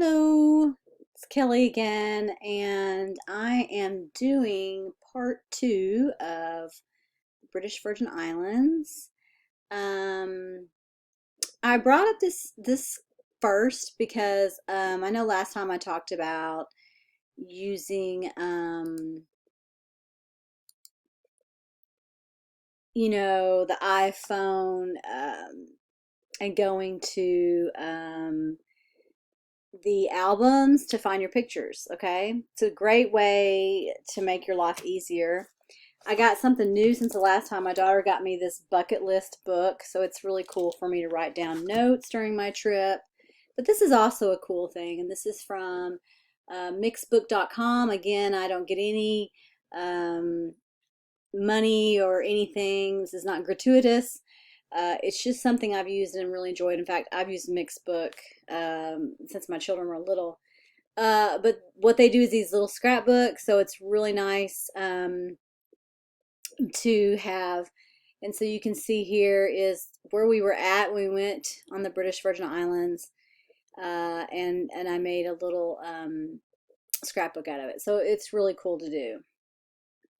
Hello, it's Kelly again, and I am doing part two of the British Virgin Islands. Um, I brought up this first because I know last time I talked about using the iPhone and going to the albums to find your pictures, okay? It's a great way to make your life easier. I got something new since the last time. My daughter got me this bucket list book, so it's really cool for me to write down notes during my trip. But this is also a cool thing, and this is from mixbook.com. Again, I don't get any um, money or anything. This is not gratuitous. It's just something I've used and really enjoyed. In fact, I've used Mixbook since my children were little. But what they do is these little scrapbooks, so it's really nice to have. And so you can see here is where we were at when we went on the British Virgin Islands, and I made a little scrapbook out of it. So it's really cool to do.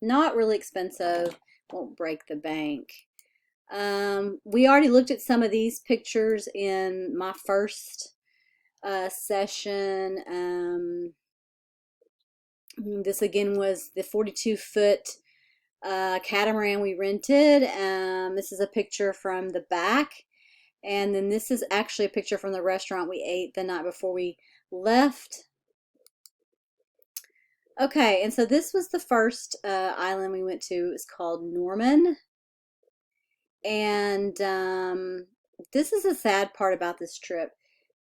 Not really expensive, won't break the bank. We already looked at some of these pictures in my first session. This again was the 42-foot catamaran we rented. This is a picture from the back. And then this is actually a picture from the restaurant we ate the night before we left. Okay, and so this was the first island we went to. It was called Norman. And this is a sad part about this trip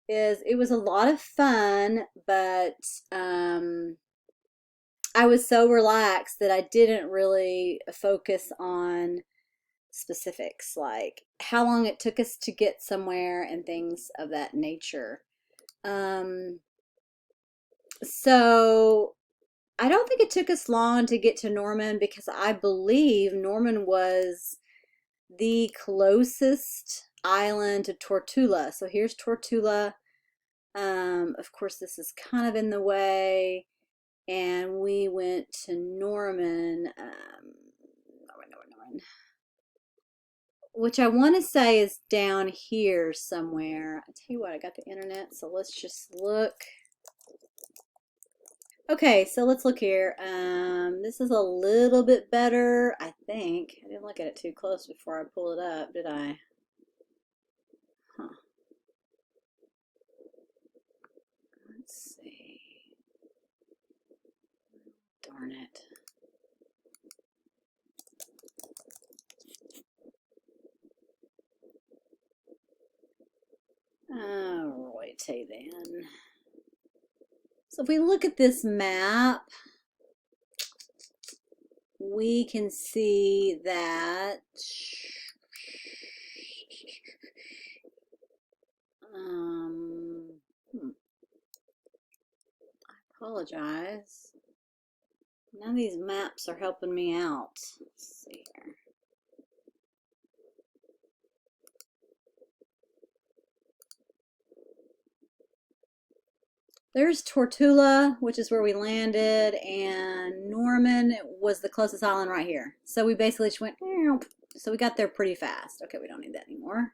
is it was a lot of fun, but I was so relaxed that I didn't really focus on specifics like how long it took us to get somewhere and things of that nature. Um, so I don't think it took us long to get to Norman because I believe Norman was the closest island to Tortuga. So here's Tortuga. Of course, this is kind of in the way. And we went to Norman, Norman, which I want to say is down here somewhere. I tell you what, I got the internet, so let's just look. Okay, so let's look here. This is a little bit better, I think. I didn't look at it too close before I pulled it up, did I? Huh. Let's see. Darn it. Alrighty then. So if we look at this map, we can see that I apologize. None of these maps are helping me out. Let's see here. There's Tortuga, which is where we landed, and Norman was the closest island right here. So we basically just went, so we got there pretty fast. Okay, we don't need that anymore.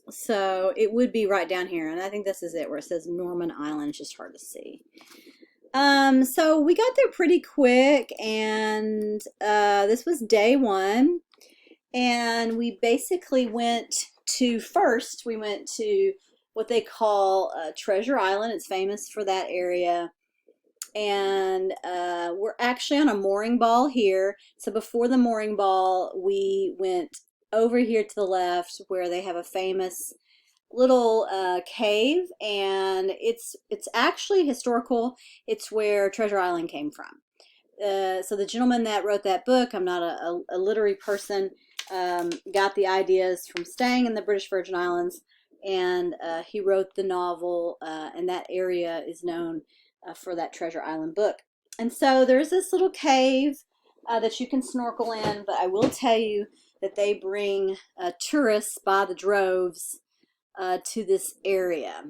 So it would be right down here, and I think this is it where it says Norman Island. It's just hard to see. So we got there pretty quick, and this was day one, and we basically went to first. We went to what they call Treasure Island. It's famous for that area, and we're actually on a mooring ball here. So before the mooring ball, we went over here to the left where they have a famous little cave, and it's actually historical. It's where Treasure Island came from. So the gentleman that wrote that book, I'm not a literary person, got the ideas from staying in the British Virgin Islands, and he wrote the novel, and that area is known for that Treasure Island book. And so there's this little cave that you can snorkel in, but I will tell you that they bring tourists by the droves to this area.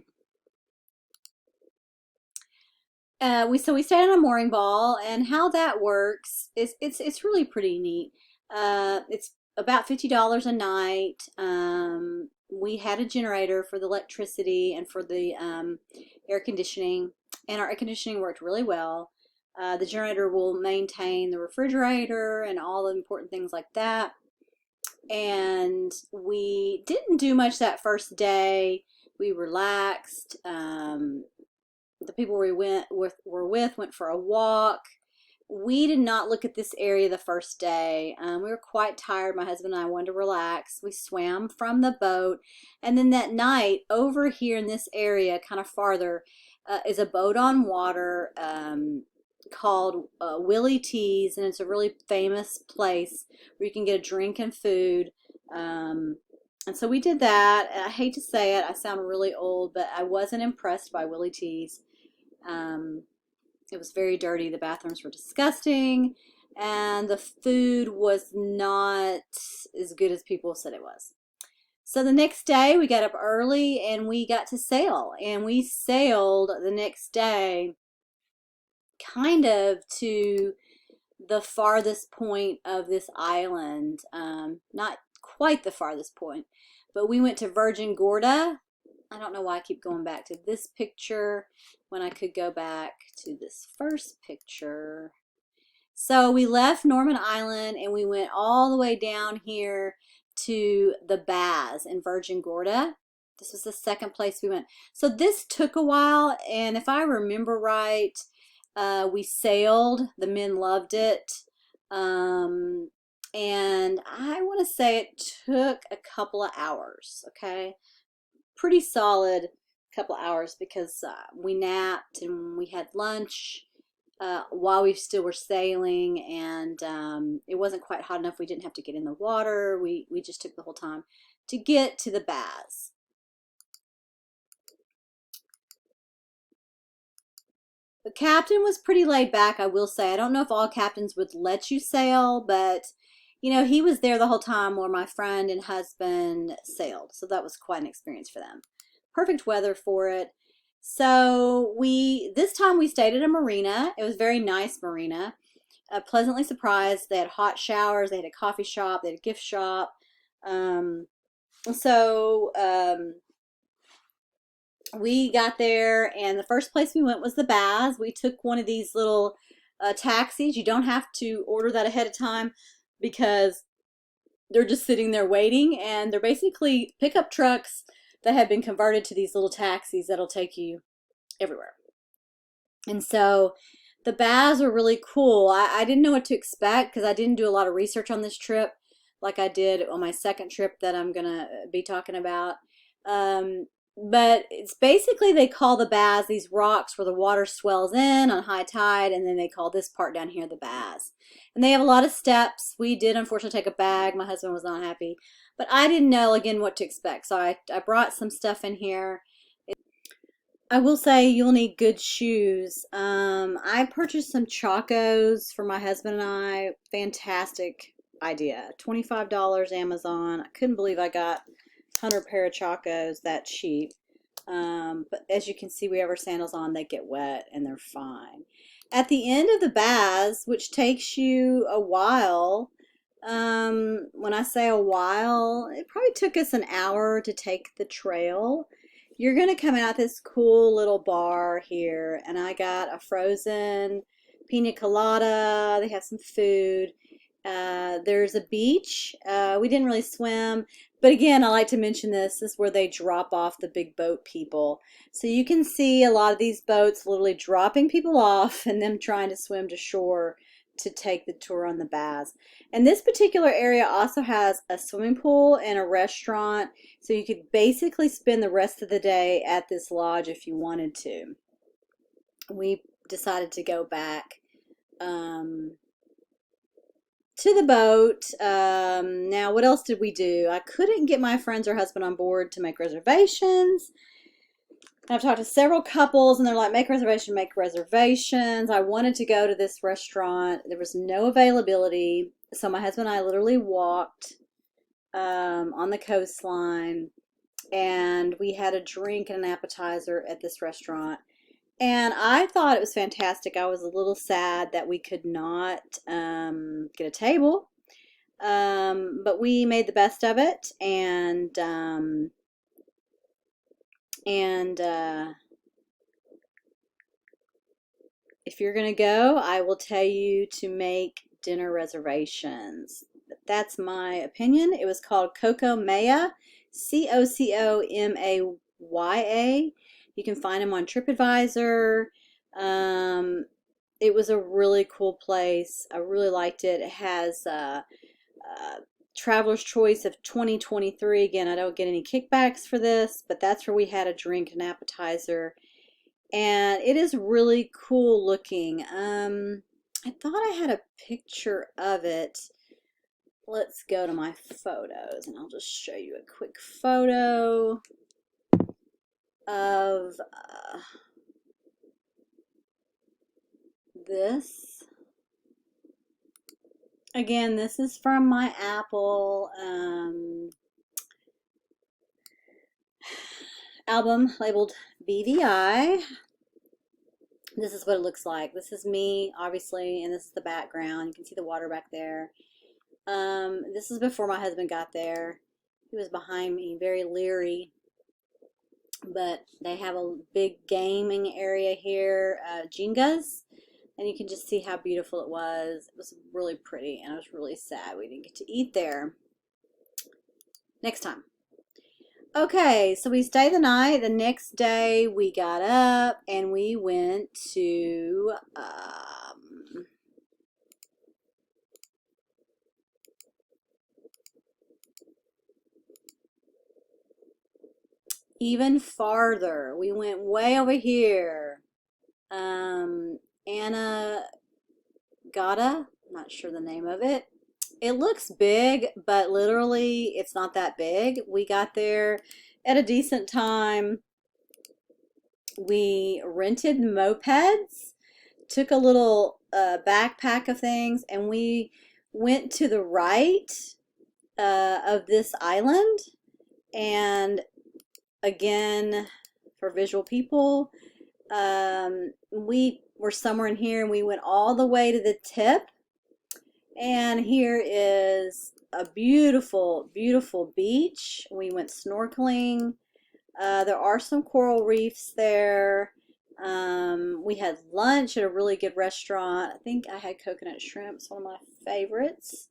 We stayed on a mooring ball, and how that works is it's really pretty neat. It's about $50 a night. We had a generator for the electricity and for the air conditioning, and our air conditioning worked really well. The generator will maintain the refrigerator and all the important things like that. And we didn't do much that first day. We relaxed. The people we were with went for a walk. We did not look at this area the first day. We were quite tired. My husband and I wanted to relax. We swam from the boat. And then that night, over here in this area, kind of farther, is a boat on water called Willie T's. And it's a really famous place where you can get a drink and food. And so we did that. And I hate to say it, I sound really old, but I wasn't impressed by Willie T's. It was very dirty. The bathrooms were disgusting, and the food was not as good as people said it was. So the next day we got up early and we got to sail, and we sailed the next day kind of to the farthest point of this island. Not quite the farthest point, but we went to Virgin Gorda. I don't know why I keep going back to this picture when I could go back to this first picture. So we left Norman Island and we went all the way down here to the Baz in Virgin Gorda. This was the second place we went. So this took a while, and if I remember right, we sailed. The men loved it. And I want to say it took a couple of hours, okay? Pretty solid couple of hours, because we napped and we had lunch while we still were sailing, and it wasn't quite hot enough. We didn't have to get in the water. We just took the whole time to get to the Baz. The captain was pretty laid back, I will say. I don't know if all captains would let you sail, but you know, he was there the whole time where my friend and husband sailed. So that was quite an experience for them. Perfect weather for it. So this time we stayed at a marina. It was a very nice marina. Pleasantly surprised. They had hot showers. They had a coffee shop. They had a gift shop. We got there, and the first place we went was the Baz. We took one of these little taxis. You don't have to order that ahead of time, because they're just sitting there waiting, and they're basically pickup trucks that have been converted to these little taxis that'll take you everywhere. And so the Baz were really cool. I didn't know what to expect, because I didn't do a lot of research on this trip like I did on my second trip that I'm going to be talking about. But it's basically, they call the Baz these rocks where the water swells in on high tide, and then they call this part down here the Baz. And they have a lot of steps. We did unfortunately take a bag. My husband was not happy. But I didn't know, again, what to expect. So I brought some stuff in here. I will say you'll need good shoes. I purchased some Chacos for my husband and I. Fantastic idea. $25 Amazon. I couldn't believe I got 100 pair of Chacos that cheap. But as you can see, we have our sandals on. They get wet and they're fine. At the end of the Baz, which takes you a while, when I say a while, it probably took us an hour to take the trail. You're going to come out this cool little bar here, and I got a frozen pina colada. They have some food. There's a beach. We didn't really swim, but again, I like to mention this is where they drop off the big boat people. So you can see a lot of these boats literally dropping people off and them trying to swim to shore to take the tour on the Baz. And this particular area also has a swimming pool and a restaurant, so you could basically spend the rest of the day at this lodge if you wanted to. We decided to go back to the boat. Now, what else did we do? I couldn't get my friends or husband on board to make reservations. I've talked to several couples, and they're like, make reservations. I wanted to go to this restaurant. There was no availability. So my husband and I literally walked on the coastline. and we had a drink and an appetizer at this restaurant. And I thought it was fantastic. I was a little sad that we could not get a table, but we made the best of it. And if you're going to go, I will tell you to make dinner reservations. That's my opinion. It was called Cocomaya, Cocomaya. You can find them on TripAdvisor. It was a really cool place. I really liked it. It has Traveler's Choice of 2023. Again, I don't get any kickbacks for this, but that's where we had a drink and appetizer. And it is really cool looking. I thought I had a picture of it. Let's go to my photos and I'll just show you a quick photo of this. Again, this is from my Apple album labeled BVI. This is what it looks like. This is me, obviously, and this is the background. You can see the water back there. This is before my husband got there. He was behind me, very leery. But they have a big gaming area here, Jengas, and you can just see how beautiful it was. It was really pretty, and I was really sad we didn't get to eat there. Next time. Okay, so we stayed the night. The next day we got up and we went to even farther. We went way over here. Anegada, I'm not sure the name of it. It looks big, but literally it's not that big. We got there at a decent time. We rented mopeds, took a little backpack of things, and we went to the right of this island. And again, for visual people, we were somewhere in here and we went all the way to the tip. And here is a beautiful, beautiful beach. We went snorkeling. There are some coral reefs there. We had lunch at a really good restaurant. I think I had coconut shrimp. It's one of my favorites.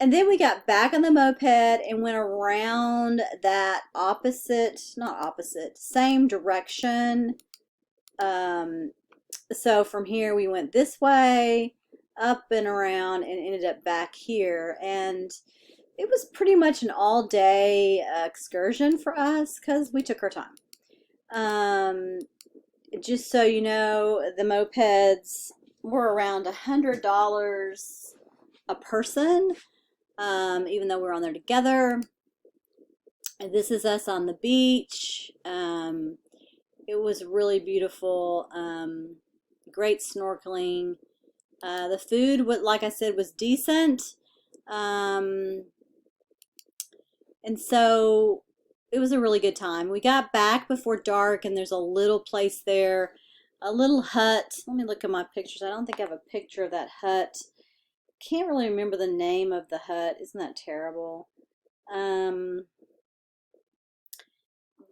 And then we got back on the moped and went around that same direction. So from here we went this way, up and around, and ended up back here. And it was pretty much an all-day excursion for us because we took our time. Just so you know, the mopeds were around $100 a person, even though we're on there together. And this is us on the beach. It was really beautiful. Great snorkeling. The food, like I said, was decent. And so it was a really good time. We got back before dark, and there's a little place there, a little hut. Let me look at my pictures. I don't think I have a picture of that hut. Can't really remember the name of the hut. Isn't that terrible?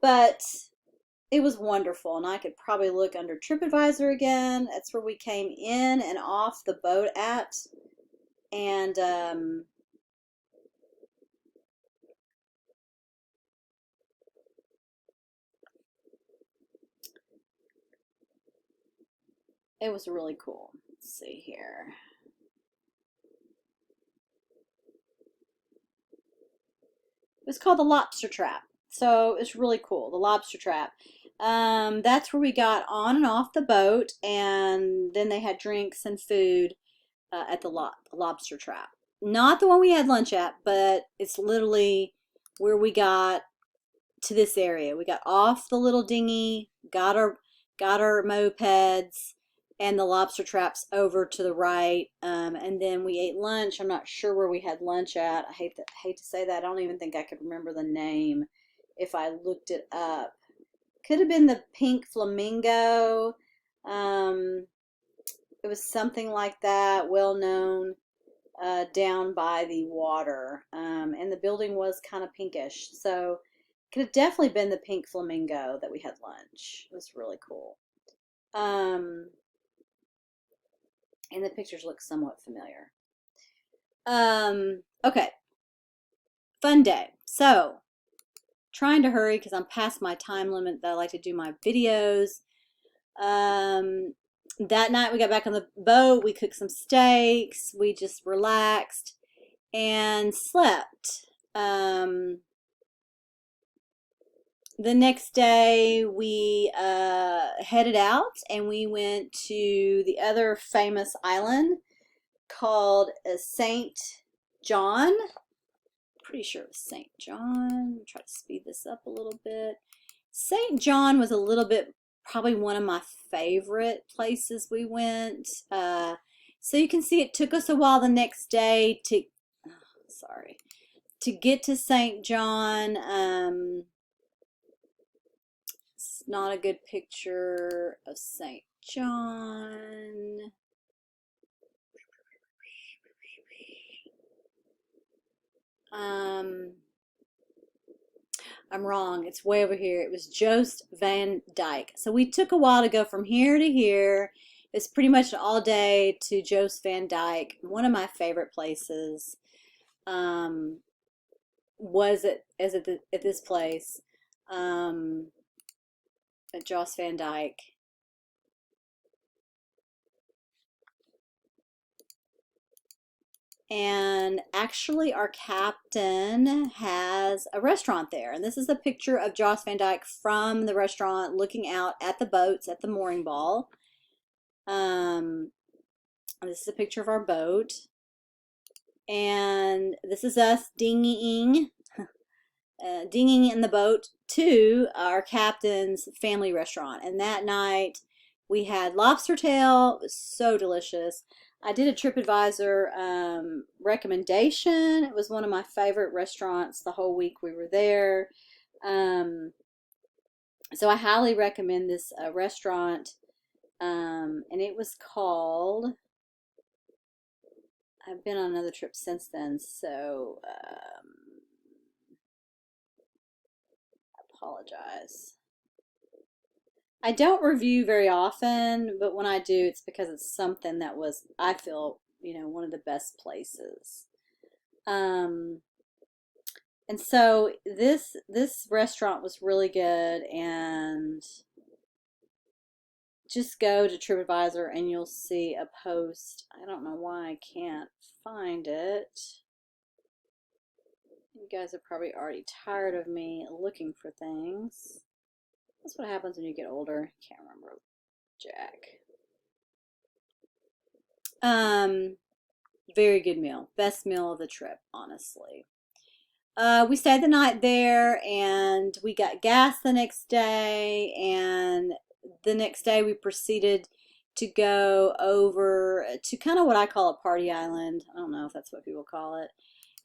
But it was wonderful, and I could probably look under TripAdvisor again. That's where we came in and off the boat at. And it was really cool. Let's see here. It was called the Lobster Trap. So it's really cool, the Lobster Trap. That's where we got on and off the boat, and then they had drinks and food at the Lobster Trap. Not the one we had lunch at, but it's literally where we got to this area. We got off the little dinghy, got our mopeds, and the Lobster Trap's over to the right. And then we ate lunch. I'm not sure where we had lunch at. I hate to say that. I don't even think I could remember the name. if I looked it up. Could have been the Pink Flamingo. It was something like that, well known, down by the water. And the building was kind of pinkish. So could have definitely been the Pink Flamingo that we had lunch. It was really cool. And the pictures look somewhat familiar. Okay. Fun day. So, trying to hurry because I'm past my time limit that I like to do my videos. That night we got back on the boat. We cooked some steaks. We just relaxed and slept. The next day we headed out and we went to the other famous island called St. John. Pretty sure it was St. John. Try to speed this up a little bit. St. John was a little bit, probably one of my favorite places we went. So you can see it took us a while the next day to, to get to St. John. It's not a good picture of St. John. I'm wrong. It's way over here. It was Joost Van Dyke. So we took a while to go from here to here. It's pretty much all day to Joost Van Dyke. One of my favorite places was at this place at Joost Van Dyke. And actually our captain has a restaurant there. And this is a picture of Joost Van Dyke from the restaurant looking out at the boats at the mooring ball. This is a picture of our boat. And this is us dinging in the boat to our captain's family restaurant. And that night we had lobster tail. It was so delicious. I did a TripAdvisor recommendation. It was one of my favorite restaurants the whole week we were there. So I highly recommend this restaurant. And it was called, I've been on another trip since then, so I apologize. I don't review very often, but when I do, it's because it's something that was, I feel, one of the best places. And so this restaurant was really good, and just go to TripAdvisor and you'll see a post. I don't know why I can't find it. You guys are probably already tired of me looking for things. That's what happens when you get older. Can't remember jack. Very good meal. Best meal of the trip, honestly. We stayed the night there and we got gas the next day, and the next day we proceeded to go over to kind of what I call a party island. I don't know if that's what people call it.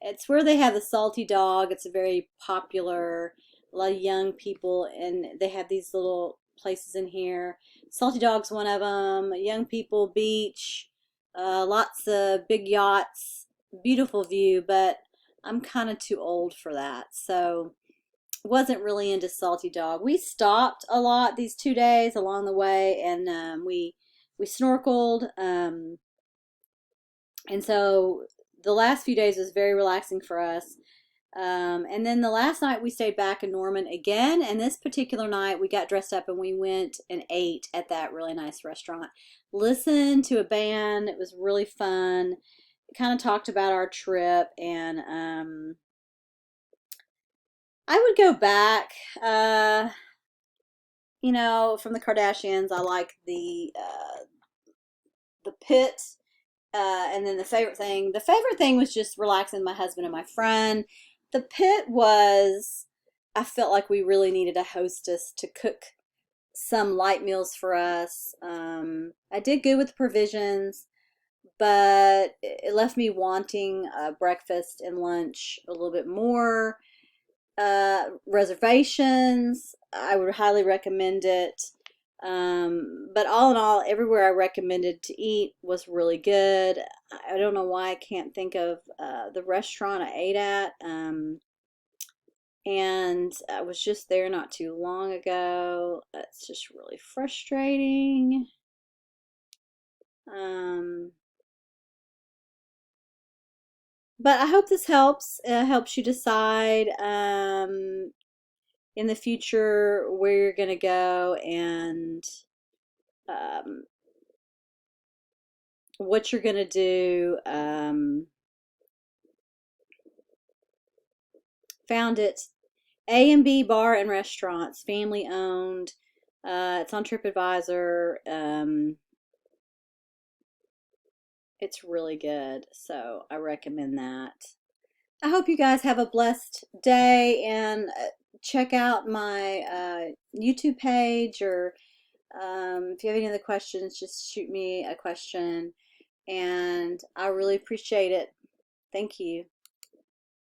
It's where they have the salty dog. It's a very popular, a lot of young people, and they have these little places in here. Salty Dog's one of them. Young people, beach, lots of big yachts, beautiful view, but I'm kind of too old for that, so wasn't really into Salty Dog. We stopped a lot these 2 days along the way, and we snorkeled, and so the last few days was very relaxing for us. And then the last night we stayed back in Norman again, and this particular night we got dressed up and we went and ate at that really nice restaurant. Listened to a band. It was really fun. Kind of talked about our trip, and I would go back. From the Kardashians, I like the pit. And then the favorite thing was just relaxing my husband and my friend. The pit was, I felt like we really needed a hostess to cook some light meals for us. I did good with provisions, but it left me wanting breakfast and lunch a little bit more. reservations. I would highly recommend it. But all in all, everywhere I recommended to eat was really good. I don't know why I can't think of the restaurant I ate at. And I was just there not too long ago. It's just really frustrating. Um, but I hope this helps you decide in the future where you're going to go and um, what you're going to do. Found it. A&B Bar and Restaurants, family owned. It's on TripAdvisor. It's really good, so I recommend that. I hope you guys have a blessed day and check out my YouTube page, or if you have any other questions, just shoot me a question, and I really appreciate it. Thank you.